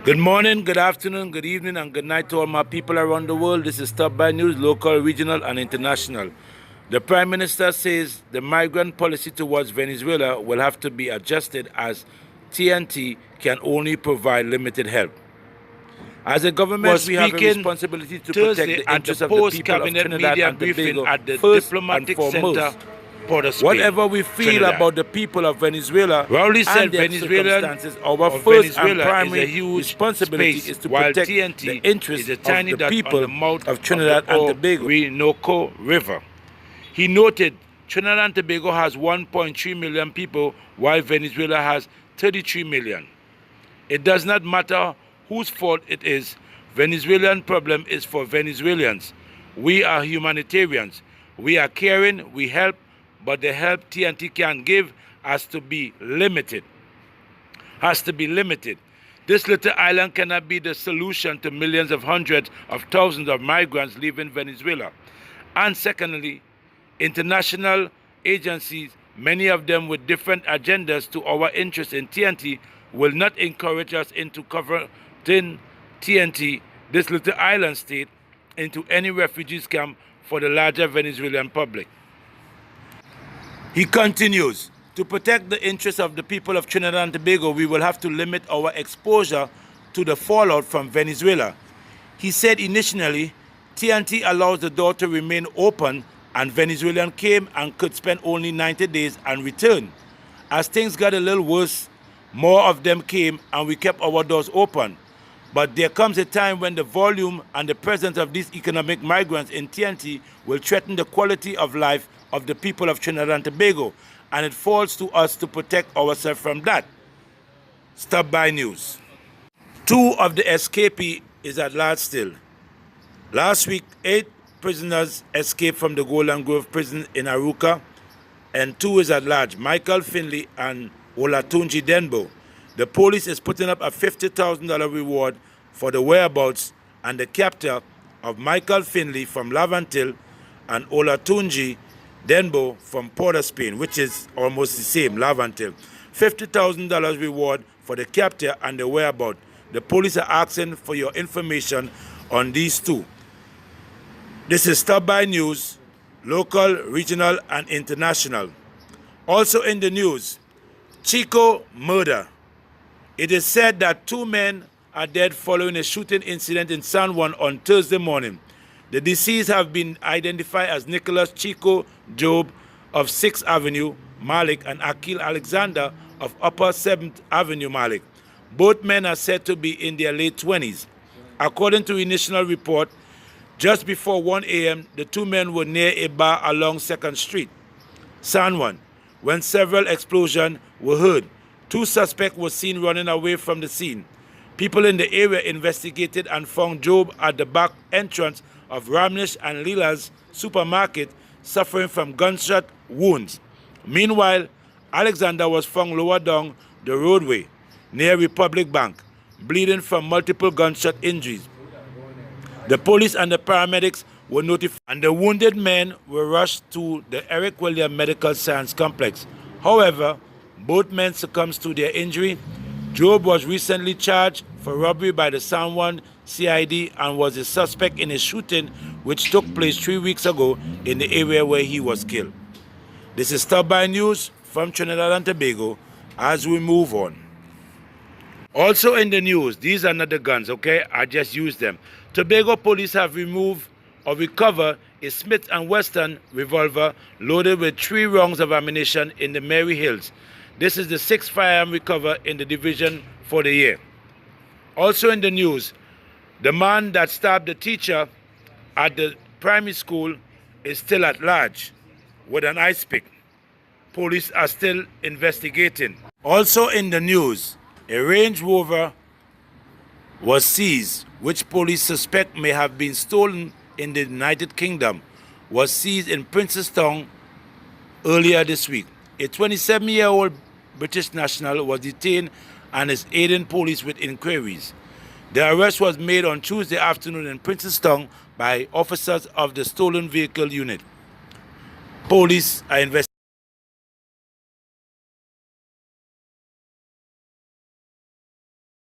Good morning, good afternoon, good evening, and good night to all my people around the world. This is Stop By News, local, regional, and international. The Prime Minister says the migrant policy towards Venezuela will have to be adjusted as TNT can only provide limited help. As a government, we have a responsibility to protect the interests of the people of Trinidad and Tobago at the diplomatic center. Whatever we feel Trinidad. About the people of Venezuela, Rowley said circumstances, our first and primary responsibility is to protect TNT the interests of the people of Trinidad and Tobago. Orinoco River. He noted Trinidad and Tobago has 1.3 million people, while Venezuela has 33 million. It does not matter whose fault it is. Venezuelan problem is for Venezuelans. We are humanitarians. We are caring, we help, but the help TNT can give has to be limited. This little island cannot be the solution to millions of hundreds of thousands of migrants leaving Venezuela. And secondly, international agencies, many of them with different agendas to our interest in TNT, will not encourage us into converting TNT, this little island state, into any refugees camp for the larger Venezuelan public. He continues, to protect the interests of the people of Trinidad and Tobago, we will have to limit our exposure to the fallout from Venezuela. He said initially, TNT allows the door to remain open and Venezuelans came and could spend only 90 days and return. As things got a little worse, more of them came and we kept our doors open. But there comes a time when the volume and the presence of these economic migrants in TNT will threaten the quality of life of the people of Trinidad and Tobago, and it falls to us to protect ourselves from that. Stop By News. 2 of the escapees is at large still. Last week, 8 prisoners escaped from the Golden Grove prison in Aruca, and 2 is at large, Michael Finley and Olatunji Denbo. The police is putting up a $50,000 reward for the whereabouts and the capture of Michael Finley from Lavantil and Olatunji Denbo from Port of Spain, which is almost the same, Lavantil. $50,000 reward for the capture and the whereabouts. The police are asking for your information on these 2. This is Stop By News, local, regional, and international. Also in the news, Chico murder. It is said that 2 men are dead following a shooting incident in San Juan on Thursday morning. The deceased have been identified as Nicholas Chico Job of 6th Avenue, Malik, and Akil Alexander of Upper 7th Avenue, Malik. Both men are said to be in their late 20s. According to initial report, just before 1 a.m., the 2 men were near a bar along 2nd Street, San Juan, when several explosions were heard. 2 suspects were seen running away from the scene. People in the area investigated and found Job at the back entrance of Ramnish and Lila's supermarket suffering from gunshot wounds. Meanwhile, Alexander was found lower down the roadway near Republic Bank, bleeding from multiple gunshot injuries. The police and the paramedics were notified and the wounded men were rushed to the Eric Williams Medical Science Complex. However, both men succumbed to their injury. Job was recently charged for robbery by the San Juan CID and was a suspect in a shooting which took place 3 weeks ago in the area where he was killed. This is Stop By News from Trinidad and Tobago as we move on. Also in the news, these are not the guns, okay? I just used them. Tobago police have removed or recovered a Smith & Wesson revolver loaded with 3 rounds of ammunition in the Mary Hills. This is the 6th firearm recovered in the division for the year. Also in the news, the man that stabbed the teacher at the primary school is still at large with an ice pick. Police are still investigating. Also in the news, a Range Rover was seized, which police suspect may have been stolen in the United Kingdom, was seized in Princestown earlier this week. A 27-year-old British national was detained and is aiding police with inquiries. The arrest was made on Tuesday afternoon in Princestown by officers of the Stolen Vehicle Unit. Police are investigating.